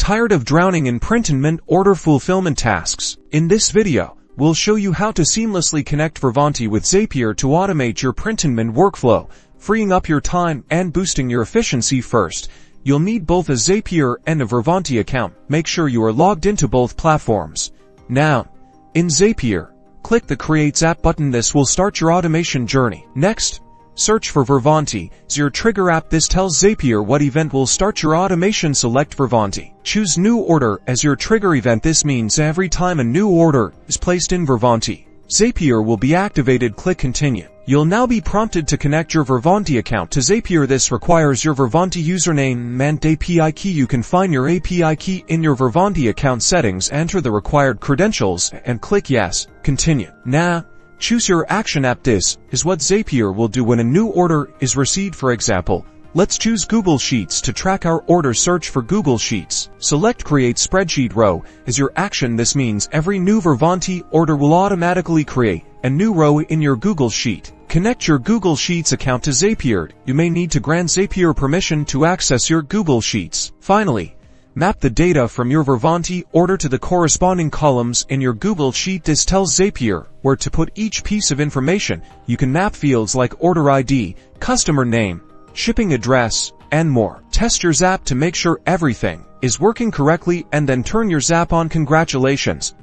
Tired of drowning in print-and-mint order fulfillment tasks? In this video, we'll show you how to seamlessly connect Vervante with Zapier to automate your print-and-mint workflow, freeing up your time and boosting your efficiency. First, you'll need both a Zapier and a Vervante account. Make sure you are logged into both platforms. Now, in Zapier, click the Create Zap button. This will start your automation journey. Next, search for Vervante as your trigger app. This tells Zapier what event will start your automation. Select Vervante. Choose New Order as your trigger event. This means every time a new order is placed in Vervante, Zapier will be activated. Click Continue. You'll now be prompted to connect your Vervante account to Zapier. This requires your Vervante username and API key. You can find your API key in your Vervante account settings. Enter the required credentials and click Yes. Continue. Now, choose your action app. This is what Zapier will do when a new order is received. For example, let's choose Google Sheets to track our order. Search for Google Sheets. Select Create Spreadsheet Row as your action. This means every new Vervante order will automatically create a new row in your Google Sheet. Connect your Google Sheets account to Zapier. You may need to grant Zapier permission to access your Google Sheets. Finally, map the data from your Vervante order to the corresponding columns in your Google Sheet. This tells Zapier where to put each piece of information. You can map fields like order ID, customer name, shipping address, and more. Test your Zap to make sure everything is working correctly and then turn your Zap on. Congratulations!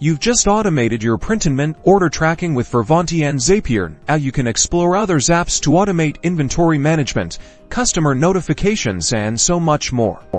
You've just automated your print-and-mint order tracking with Vervante and Zapier. Now you can explore other Zaps to automate inventory management, customer notifications, and so much more.